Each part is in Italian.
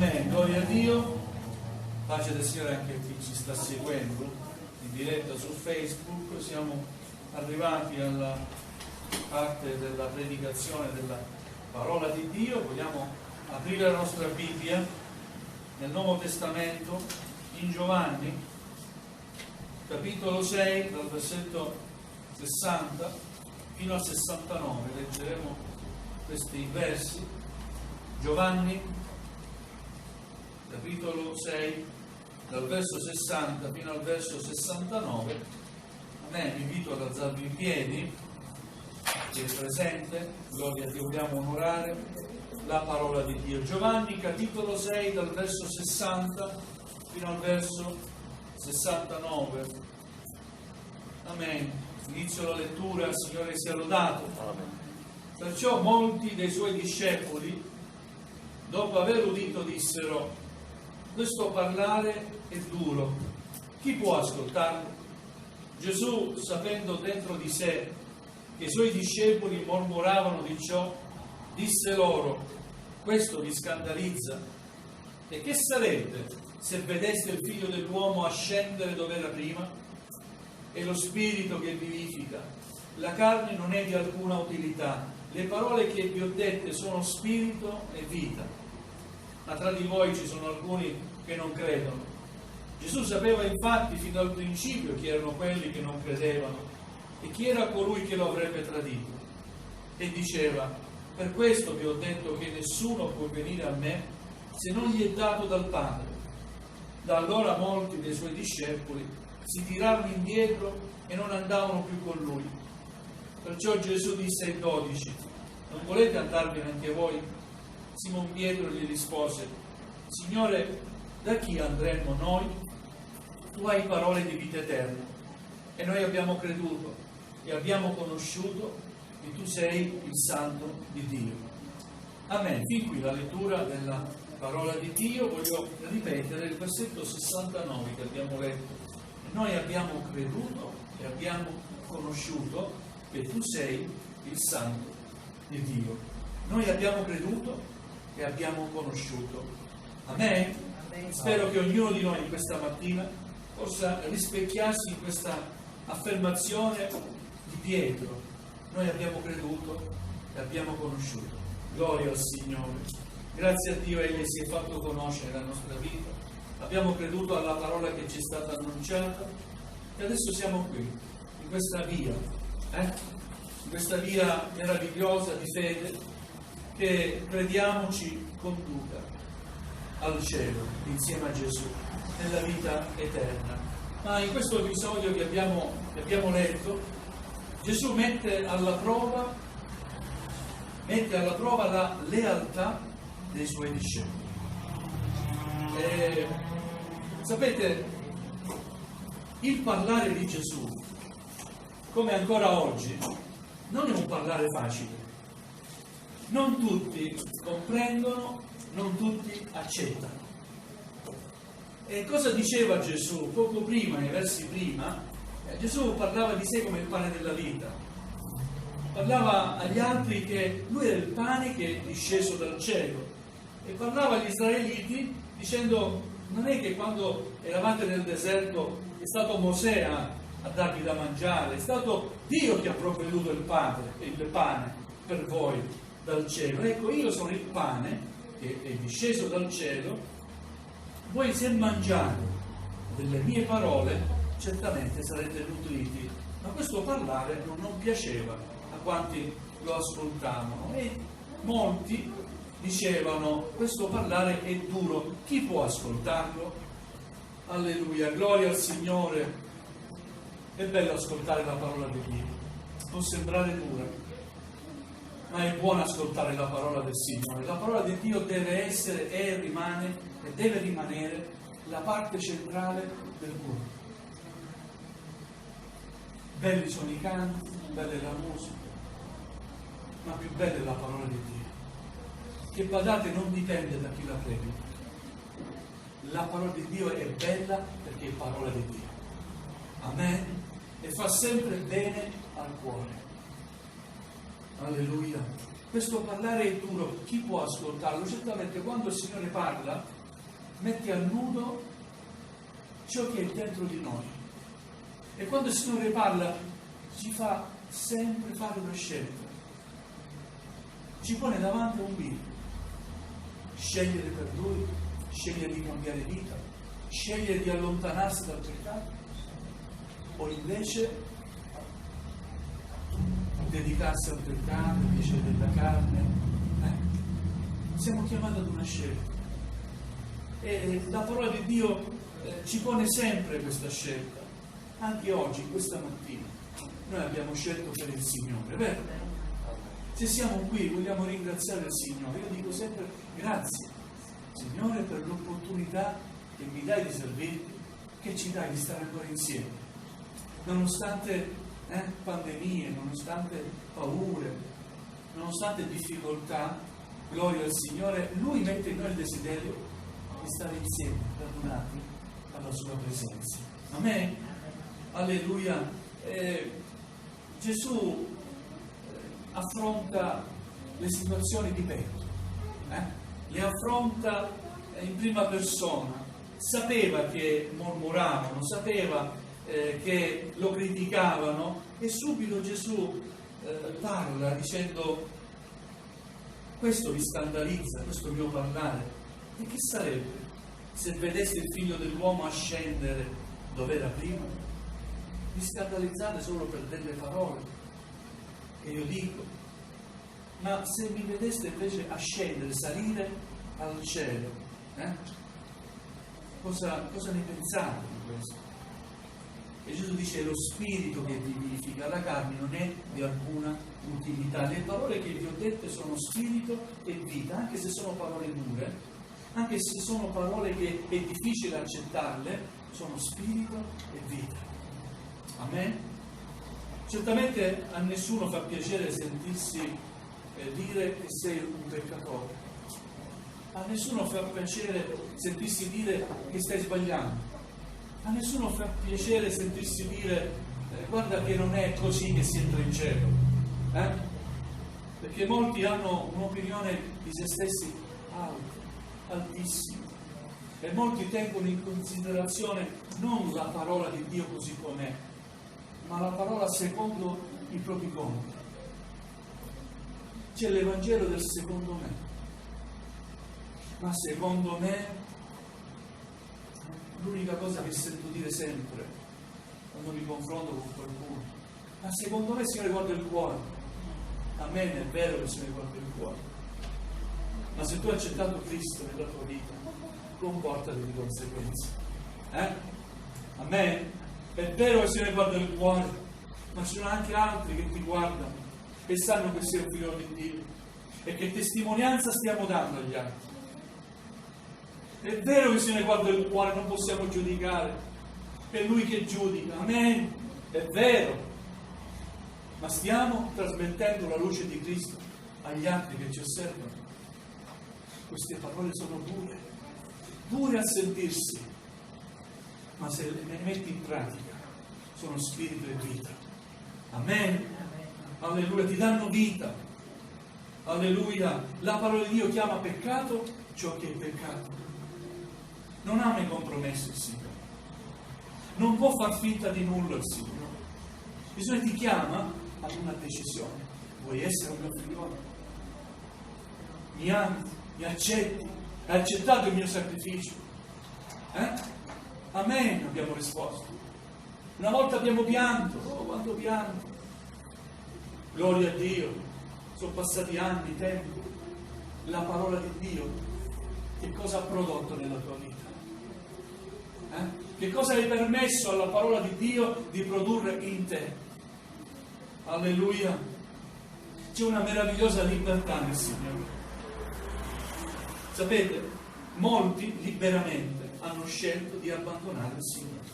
Amen, gloria a Dio, pace del Signore anche a chi ci sta seguendo in diretta su Facebook. Siamo arrivati alla parte della predicazione della parola di Dio. Vogliamo aprire la nostra Bibbia nel Nuovo Testamento, in Giovanni, capitolo 6, dal versetto 60 fino al 69. Leggeremo questi versi. Giovanni, capitolo 6, dal verso 60 fino al verso 69. Amen. Vi invito ad alzarvi in piedi, chi è presente, gloria a Dio, vogliamo onorare la parola di Dio. Giovanni, capitolo 6, dal verso 60 fino al verso 69. Amen. Inizio la lettura, il Signore sia lodato. Amen. Perciò molti dei suoi discepoli, dopo aver udito, dissero: questo parlare è duro, chi può ascoltarlo? Gesù, sapendo dentro di sé che i suoi discepoli mormoravano di ciò, disse loro: questo vi scandalizza? E che sarete se vedeste il Figlio dell'uomo ascendere dove era prima? È lo Spirito che vivifica, la carne non è di alcuna utilità. Le parole che vi ho dette sono spirito e vita. Ma tra di voi ci sono alcuni che non credono. Gesù sapeva infatti fin dal principio chi erano quelli che non credevano e chi era colui che lo avrebbe tradito. E diceva: per questo vi ho detto che nessuno può venire a me se non gli è dato dal Padre. Da allora molti dei suoi discepoli si tirarono indietro e non andavano più con lui. Perciò Gesù disse ai 12: non volete andarvene anche voi? Simon Pietro gli rispose: Signore, da chi andremmo noi? Tu hai parole di vita eterna e noi abbiamo creduto e abbiamo conosciuto che tu sei il Santo di Dio. Amen. Fin qui la lettura della parola di Dio. Voglio ripetere il versetto 69 che abbiamo letto. Noi abbiamo creduto e abbiamo conosciuto che tu sei il Santo di Dio. Noi abbiamo creduto e abbiamo conosciuto. Amen? Amen. Spero che ognuno di noi questa mattina possa rispecchiarsi in questa affermazione di Pietro. Noi abbiamo creduto e abbiamo conosciuto. Gloria al Signore. Grazie a Dio Egli si è fatto conoscere la nostra vita. Abbiamo creduto alla parola che ci è stata annunciata e adesso siamo qui, in questa via, in questa via meravigliosa di fede che crediamo ci conduca al cielo insieme a Gesù, nella vita eterna. Ma in questo episodio che abbiamo letto, Gesù mette alla prova la lealtà dei suoi discepoli. Sapete, il parlare di Gesù, come ancora oggi, non è un parlare facile. Non tutti comprendono, non tutti accettano. E cosa diceva Gesù? Poco prima, nei versi prima, Gesù parlava di sé come il pane della vita. Parlava agli altri che lui era il pane che è disceso dal cielo. E parlava agli israeliti dicendo: non è che quando eravate nel deserto è stato Mosè a darvi da mangiare, è stato Dio che ha provveduto il pane per voi dal cielo. Ecco, io sono il pane che è disceso dal cielo. Voi, se mangiate delle mie parole, certamente sarete nutriti. Ma questo parlare non piaceva a quanti lo ascoltavano e molti dicevano: questo parlare è duro, chi può ascoltarlo? Alleluia, gloria al Signore. È bello ascoltare la parola di Dio, può sembrare dura, ma è buono ascoltare la parola del Signore. La parola di Dio deve essere e deve rimanere la parte centrale del cuore. Belli sono i canti, bella è la musica, ma più bella è la parola di Dio, che, badate, non dipende da chi la predica. La parola di Dio è bella perché è parola di Dio. Amen. E fa sempre bene al cuore. Alleluia. questo parlare è duro, chi può ascoltarlo? Certamente quando il Signore parla, mette a nudo ciò che è dentro di noi. E quando il Signore parla, ci fa sempre fare una scelta. Ci pone davanti a un bivio. Scegliere per Lui, scegliere di cambiare vita, scegliere di allontanarsi dal peccato, o invece dedicarsi al peccato, al piacere della carne. Siamo chiamati ad una scelta. E la parola di Dio ci pone sempre questa scelta. Anche oggi, questa mattina, noi abbiamo scelto per il Signore, vero? Se siamo qui vogliamo ringraziare il Signore. Io dico sempre grazie, Signore, per l'opportunità che mi dai di servirti, che ci dai di stare ancora insieme. Nonostante pandemie, nonostante paure, nonostante difficoltà, gloria al Signore, Lui mette in noi il desiderio di stare insieme, radunati alla Sua presenza. Amen? Alleluia! Gesù affronta le situazioni di Pietro, le affronta in prima persona. Sapeva che mormoravano, sapeva che lo criticavano, e subito Gesù parla dicendo: questo vi scandalizza, questo mio parlare? E che sarebbe se vedeste il Figlio dell'uomo ascendere dove era prima? Vi scandalizzate solo per delle parole che io dico, ma se mi vedeste invece ascendere, salire al cielo, cosa ne pensate di questo? E Gesù dice: è lo spirito che vi vivifica, la carne non è di alcuna utilità. Le parole che vi ho dette sono spirito e vita, anche se sono parole dure, anche se sono parole che è difficile accettarle, sono spirito e vita. Amen? Certamente a nessuno fa piacere sentirsi dire che sei un peccatore. A nessuno fa piacere sentirsi dire che stai sbagliando. A nessuno fa piacere sentirsi dire guarda che non è così che si entra in cielo. Perché molti hanno un'opinione di se stessi alta, altissima. E molti tengono in considerazione non la parola di Dio così com'è, ma la parola secondo i propri conti. C'è l'Evangelo del secondo me. Ma secondo me, l'unica cosa che sento dire sempre quando mi confronto con qualcuno: ma secondo me il Signore guarda il cuore. Amen, è vero che il Signore guarda il cuore. Ma se tu hai accettato Cristo nella tua vita, comportati di conseguenza. Amen? È vero che il Signore guarda il cuore, ma ci sono anche altri che ti guardano e sanno che sei un figlio di Dio e che testimonianza stiamo dando agli altri. È vero che il Signore guarda il cuore, non possiamo giudicare, è Lui che giudica. Amen? È vero, ma stiamo trasmettendo la luce di Cristo agli altri che ci osservano. Queste parole sono dure a sentirsi, ma se le metti in pratica sono spirito e vita. Amen? Alleluia, ti danno vita. Alleluia, la parola di Dio chiama peccato ciò che è peccato. Non ama i compromessi il Signore, non può far finta di nulla il Signore. Il Signore ti chiama ad una decisione: vuoi essere un mio figliolo? Mi ami, mi accetti, hai accettato il mio sacrificio? Amen, abbiamo risposto. Una volta abbiamo pianto, oh quanto pianto, gloria a Dio, sono passati anni, tempo. La parola di Dio che cosa ha prodotto nella tua vita? Che cosa hai permesso alla parola di Dio di produrre in te? Alleluia, c'è una meravigliosa libertà nel Signore. Sapete, molti liberamente hanno scelto di abbandonare il Signore.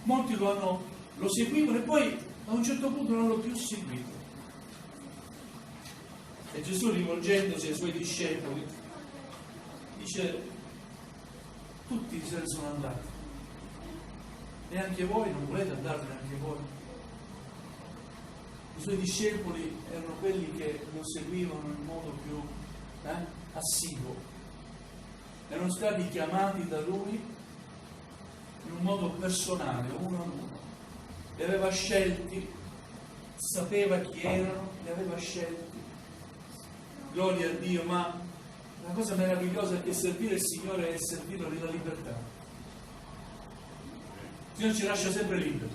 Molti lo seguivano e poi a un certo punto non l'hanno più seguito. E Gesù, rivolgendosi ai Suoi discepoli, dice: tutti se ne sono andati e anche voi non volete andarvene anche voi. I suoi discepoli erano quelli che lo seguivano in modo più assiduo. Erano stati chiamati da lui in un modo personale, uno a uno. Li aveva scelti, sapeva chi erano, li aveva scelti. Gloria a Dio, ma la cosa meravigliosa è che servire il Signore è servirlo nella libertà. Il Signore ci lascia sempre liberi.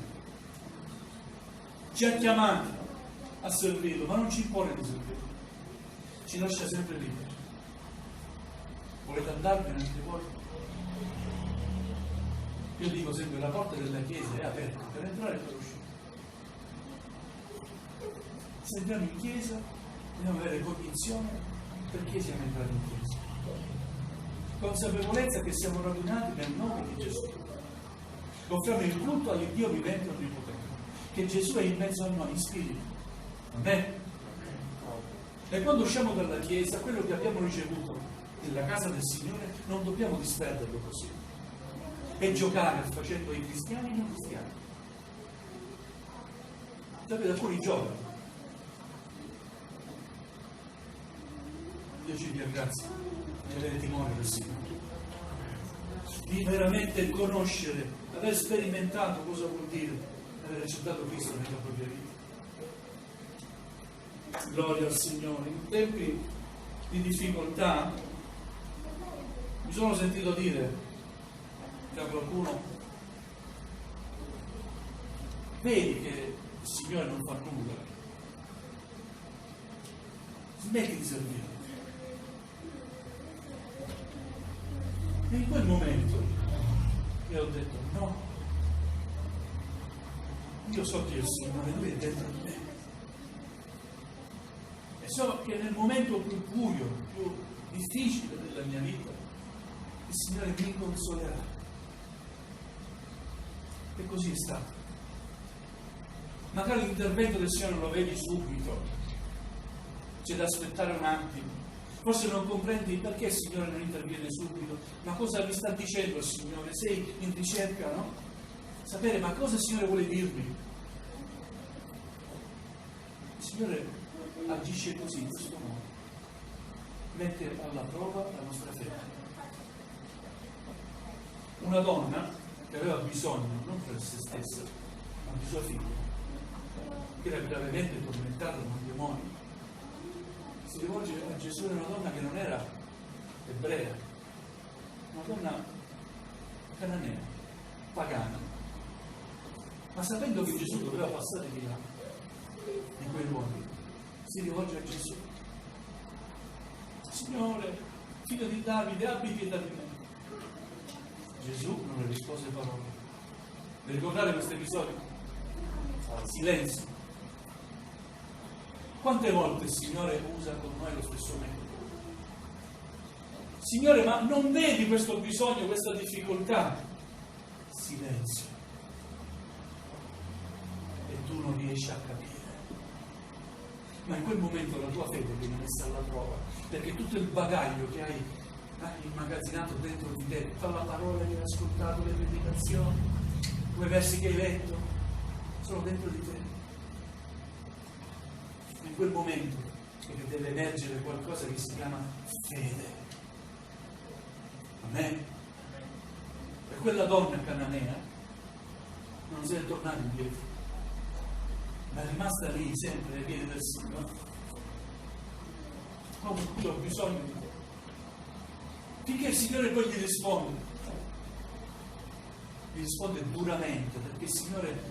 Ci ha chiamati a servirlo, ma non ci impone di servirlo. Ci lascia sempre liberi. Volete andarvene anche voi? Io dico sempre, la porta della chiesa è aperta per entrare e per uscire. Se entriamo in chiesa dobbiamo avere cognizione perché siamo entrati in chiesa. Consapevolezza che siamo radunati nel nome di Gesù. Offriamo il culto all'Iddio vivente e onnipotente, che Gesù è in mezzo a noi, in spirito. Amen. E quando usciamo dalla chiesa, quello che abbiamo ricevuto nella casa del Signore non dobbiamo disperderlo così e giocare facendo i cristiani e i non cristiani. Sapete, alcuni giocano. Dio ci dia grazia di avere timore del Signore, di veramente conoscere, aver sperimentato cosa vuol dire aver accettato Cristo nella propria vita. Gloria al Signore. In tempi di difficoltà mi sono sentito dire da qualcuno: vedi che il Signore non fa nulla, smetti di servire. E in quel momento io ho detto: no, io so che il Signore, Lui è dentro di me, e so che nel momento più buio, più difficile della mia vita, il Signore mi consolerà. E così è stato. Magari l'intervento del Signore non lo vedi subito, c'è da aspettare un attimo, forse non comprendi perché il Signore non interviene subito, ma cosa mi sta dicendo il Signore? Sei in ricerca, no? Sapere, ma cosa il Signore vuole dirmi? Il Signore agisce così, in questo modo, mette alla prova la nostra fede. Una donna che aveva bisogno, non per se stessa, ma di sua figlia, che era gravemente tormentata da un demonio, si rivolge a Gesù. Era una donna che non era ebrea, una donna cananea, pagana, ma sapendo che Gesù doveva passare di là, di quei luoghi, si rivolge a Gesù: Signore, figlio di Davide, abbi pietà di me. Gesù non le rispose parole. Vi ricordate questo episodio? Silenzio. Quante volte il Signore usa con noi lo stesso metodo? Signore, ma non vedi questo bisogno, questa difficoltà? Silenzio. E tu non riesci a capire. Ma in quel momento la tua fede viene messa alla prova, perché tutto il bagaglio che hai immagazzinato dentro di te, tutta la parola che hai ascoltato, le predicazioni, quei versi che hai letto, sono dentro di te. In quel momento che deve emergere qualcosa che si chiama fede. Amen. E quella donna cananea non si è tornata indietro, ma è rimasta lì sempre ai piedi del Signore. Oh, io ho bisogno di te. Finché il Signore poi gli risponde duramente, perché il Signore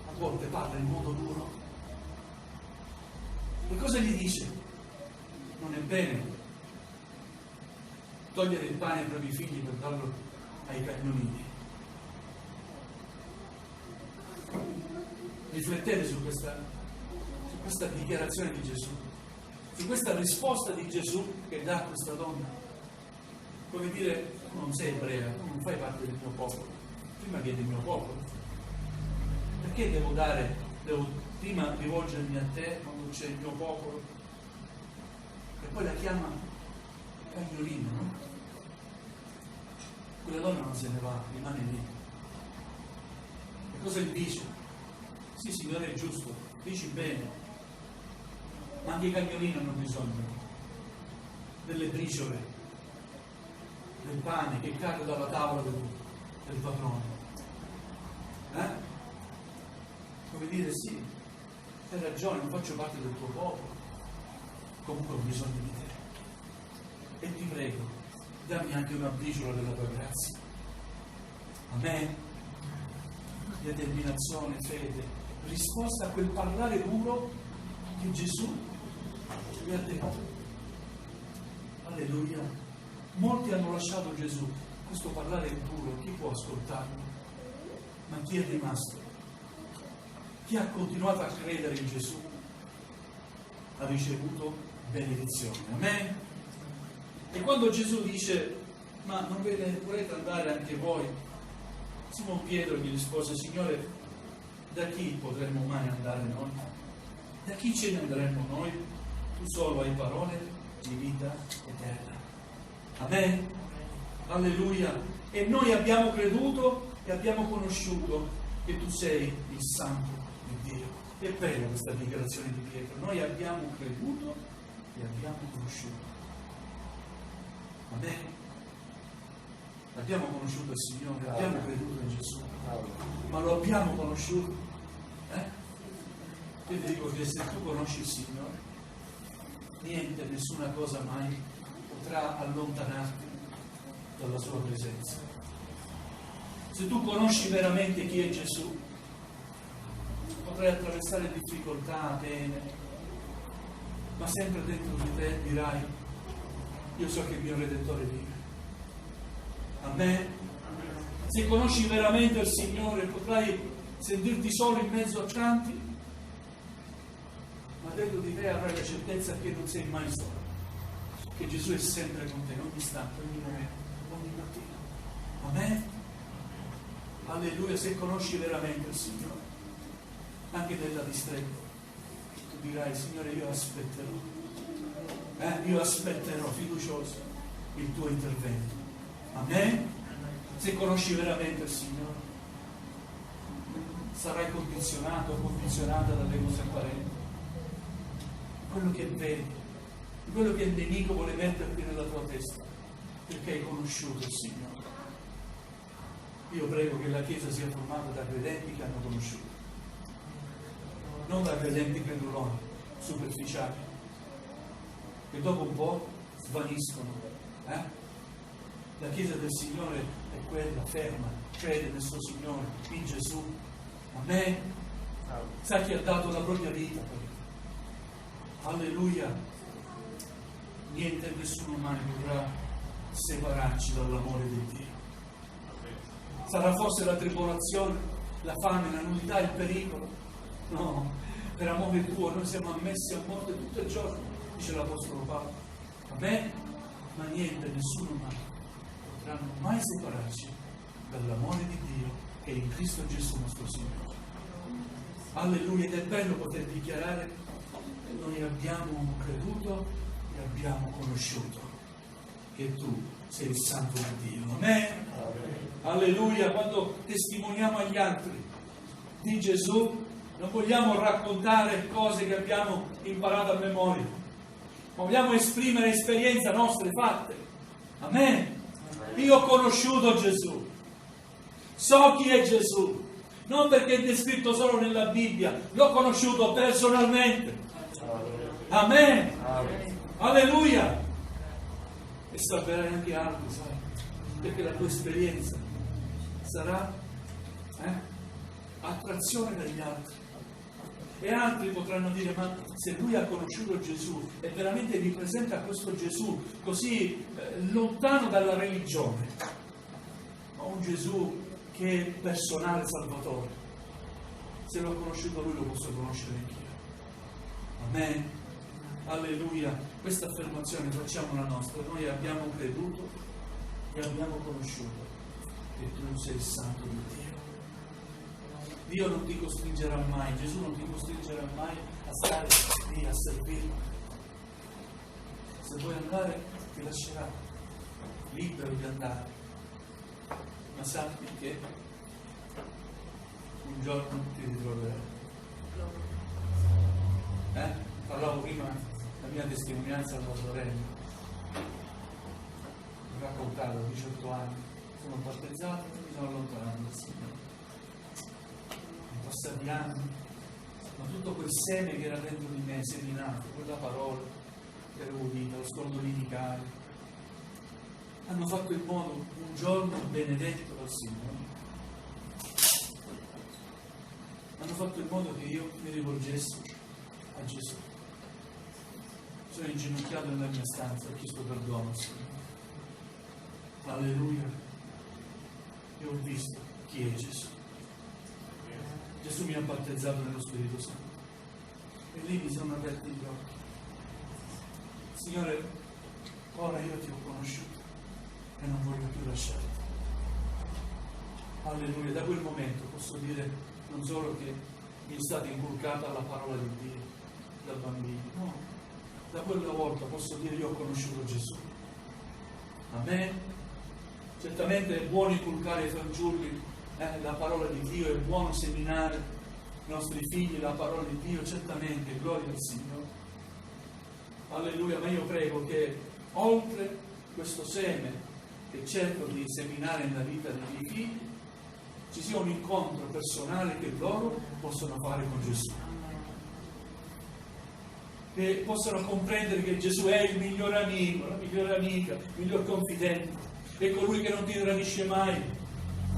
a volte parla in modo duro. E cosa gli dice? Non è bene togliere il pane ai propri figli per darlo ai cagnolini. Riflettete su questa dichiarazione di Gesù, su questa risposta di Gesù che dà a questa donna. Come dire: tu non sei ebrea, tu non fai parte del mio popolo, prima vieni il mio popolo. Perché devo prima rivolgermi a te quando c'è il mio popolo? E poi la chiama cagnolina, no? Quella donna non se ne va, rimane lì. E cosa gli dice? Sì, Signore, è giusto, Dici bene, ma anche i cagnolini hanno bisogno delle briciole, del pane che cade dalla tavola del padrone. Come dire, sì, hai ragione, non faccio parte del tuo popolo, comunque ho bisogno di te. E ti prego, dammi anche una briciola della tua grazia. Amen. Determinazione, fede, risposta a quel parlare duro che Gesù gli ha detto. Alleluia. Molti hanno lasciato Gesù. Questo parlare è duro, chi può ascoltarlo? Ma chi è rimasto? Chi ha continuato a credere in Gesù ha ricevuto benedizione. Amen. E quando Gesù dice, ma non volete andare anche voi? Simon Pietro gli rispose, Signore, da chi potremmo mai andare noi? Da chi ce ne andremo noi? Tu solo hai parole di vita eterna. Amen. Alleluia. E noi abbiamo creduto e abbiamo conosciuto che tu sei il Santo di Dio. È bella questa dichiarazione di Pietro. Noi abbiamo creduto e abbiamo conosciuto. Amen. Abbiamo conosciuto il Signore, abbiamo creduto in Gesù, ma lo abbiamo conosciuto. Io ti dico che se tu conosci il Signore, niente, nessuna cosa mai potrà allontanarti dalla sua presenza. Se tu conosci veramente chi è Gesù, potrai attraversare difficoltà, pene, ma sempre dentro di te dirai, io so che il mio Redentore vive. Amen. Se conosci veramente il Signore, potrai sentirti solo in mezzo a tanti, ma dentro di te avrai la certezza che non sei mai solo, che Gesù è sempre con te, in ogni istante, ogni momento, ogni mattina. Amen. Alleluia. Se conosci veramente il Signore, anche nella distretta, tu dirai, Signore, io aspetterò fiducioso il tuo intervento. Amen. Se conosci veramente il Signore, sarai condizionato o condizionata dalle cose apparenti. Quello che vedi, quello che il nemico vuole metterti nella tua testa, perché hai conosciuto il Signore. Io prego che la Chiesa sia formata da credenti che hanno conosciuto, non da credenti creduloni, superficiali, che dopo un po' svaniscono. La Chiesa del Signore è quella ferma, crede nel suo Signore, in Gesù. Amen. Sa chi ha dato la propria vita per lui. Alleluia. Niente e nessuno mai potrà separarci dall'amore di Dio. Sarà forse la tribolazione, la fame, la nudità, il pericolo. No, per amore tuo noi siamo ammessi a morte tutto il giorno, dice l'Apostolo Paolo. Amen. Ma niente, nessuno mai potranno mai separarci dall'amore di Dio che è in Cristo Gesù nostro Signore. Alleluia. Ed è bello poter dichiarare che noi abbiamo creduto e abbiamo conosciuto che tu sei il Santo di Dio. Amen. Alleluia. Quando testimoniamo agli altri di Gesù, non vogliamo raccontare cose che abbiamo imparato a memoria, ma vogliamo esprimere esperienze nostre fatte. Amen. Io ho conosciuto Gesù, so chi è Gesù, non perché è descritto solo nella Bibbia, l'ho conosciuto personalmente. Amen. Alleluia. E salverai anche altri, sai, perché la tua esperienza sarà attrazione dagli altri. E altri potranno dire, ma se lui ha conosciuto Gesù e veramente ripresenta questo Gesù così lontano dalla religione, ma un Gesù che è personale salvatore, se l'ho conosciuto lui lo posso conoscere anch'io. Amen. Alleluia. Questa affermazione facciamola nostra. Noi abbiamo creduto e abbiamo conosciuto che tu sei il Santo di Dio. Dio non ti costringerà mai, Gesù non ti costringerà mai a stare lì a servirlo. Se vuoi andare ti lascerà libero di andare, ma sappi che un giorno ti ritroverai. Parlavo prima della mia testimonianza alla sorella. Ho raccontato, a 18 anni, sono battezzato e mi sono allontanato dal Signore. Sono passati anni, ma tutto quel seme che era dentro di me, seminato, quella parola che avevo udita, lo scordolinicaio, hanno fatto in modo un giorno benedetto dal Signore. Hanno fatto in modo che io mi rivolgessi a Gesù. Sono inginocchiato nella mia stanza e ho chiesto perdono al Signore. Alleluia. E ho visto chi è Gesù. Gesù mi ha battezzato nello Spirito Santo. E lì mi sono aperti gli occhi. Signore, ora io ti ho conosciuto e non voglio più lasciarti. Alleluia. Da quel momento posso dire non solo che mi è stata inculcata la parola di Dio da bambino, no. Da quella volta posso dire io ho conosciuto Gesù. Amen. Certamente è buono inculcare ai fanciulli la parola di Dio, è buono seminare i nostri figli la parola di Dio, certamente, gloria al Signore. Alleluia, ma io prego che oltre questo seme che cerco di seminare nella vita dei miei figli, ci sia un incontro personale che loro possono fare con Gesù. Che possano comprendere che Gesù è il migliore amico, la migliore amica, il miglior confidente, è colui che non ti tradisce mai.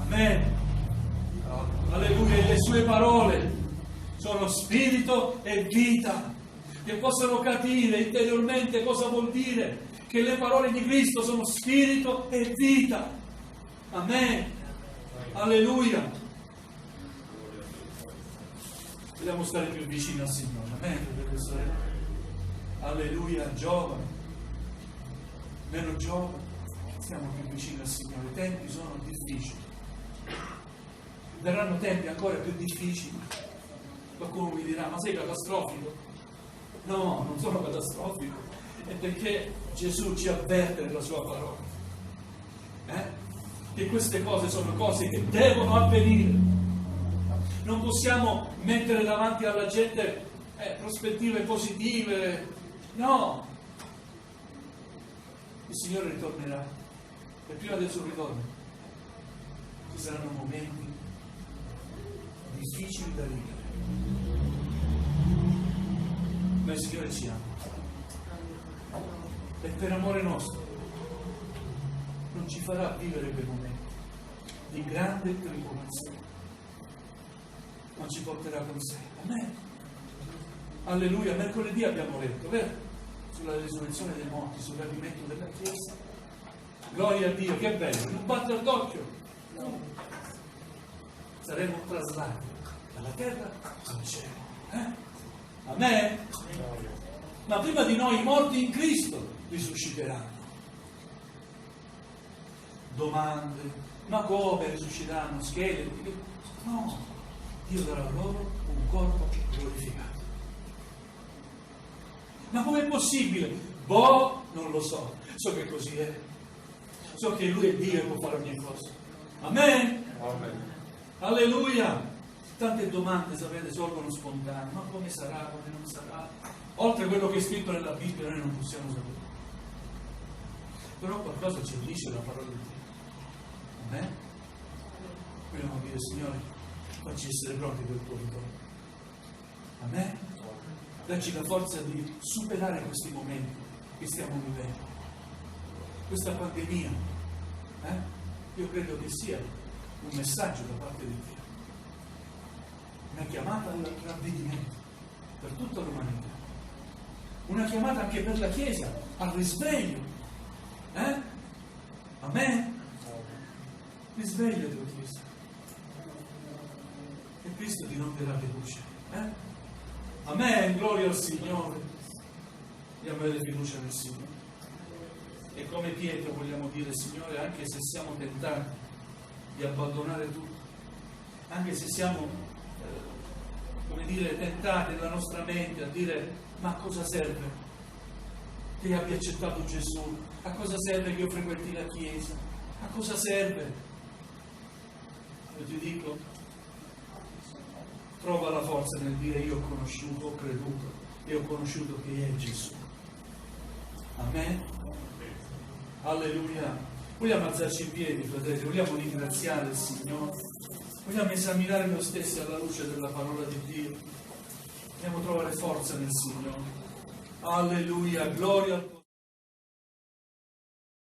Amen. Alleluia, e le sue parole sono spirito e vita, che possano capire interiormente cosa vuol dire che le parole di Cristo sono spirito e vita. Amen. Alleluia. Dobbiamo stare più vicini al Signore. Amen, fratelli e sorelle. Alleluia, giovani, meno giovani, stiamo più vicini al Signore. I tempi sono difficili. Verranno tempi ancora più difficili. Qualcuno mi dirà, ma sei catastrofico? No, non sono catastrofico. È perché Gesù ci avverte nella sua parola. Che queste cose sono cose che devono avvenire. Non possiamo mettere davanti alla gente prospettive positive. No! Il Signore ritornerà e prima del suo ritorno ci saranno momenti difficili da vivere. Ma il Signore ci ama e per amore nostro non ci farà vivere quei momenti di grande tribolazione, ma ci porterà con sé. Amen. Alleluia. Mercoledì abbiamo letto, vero? Sulla risurrezione dei morti, sul rapimento della Chiesa. Gloria a Dio, che bello, non batter d'occhio. No. Saremo traslati dalla terra al cielo. Amen. Ma prima di noi i morti in Cristo risusciteranno. Domande, ma come risusciteranno? Scheletri? No, Dio darà loro un corpo glorificato. Ma com'è possibile? Boh, non lo so. So che così è. So che Lui è Dio e può fare ogni cosa. Amen? Amen. Alleluia! Tante domande, sapete, sorgono spontanee. Ma come sarà, come non sarà? Oltre a quello che è scritto nella Bibbia noi non possiamo sapere. Però qualcosa ci dice la parola di Dio. Amen? Dobbiamo dire, Signore, facci essere pronti per il tuo ritorno. Amen? Dacci la forza di superare questi momenti che stiamo vivendo. Questa pandemia, io credo che sia un messaggio da parte di Dio. Una chiamata al ravvedimento per tutta l'umanità. Una chiamata anche per la Chiesa al risveglio. Amen? Risveglia tua Chiesa. E Cristo ti romperà le luci. Amen, gloria al Signore. Dobbiamo avere fiducia nel Signore. E come Pietro vogliamo dire, Signore, anche se siamo tentati di abbandonare tutto, anche se siamo, tentati nella nostra mente a dire, ma a cosa serve che io abbia accettato Gesù? A cosa serve che io frequenti la Chiesa? A cosa serve? Io ti dico, trova la forza nel dire io ho conosciuto, ho creduto e ho conosciuto che è Gesù. Amen. Alleluia. Vogliamo alzarci in piedi, fratelli, vogliamo ringraziare il Signore, vogliamo esaminare noi stessi alla luce della parola di Dio, vogliamo trovare forza nel Signore. Alleluia, gloria al tuo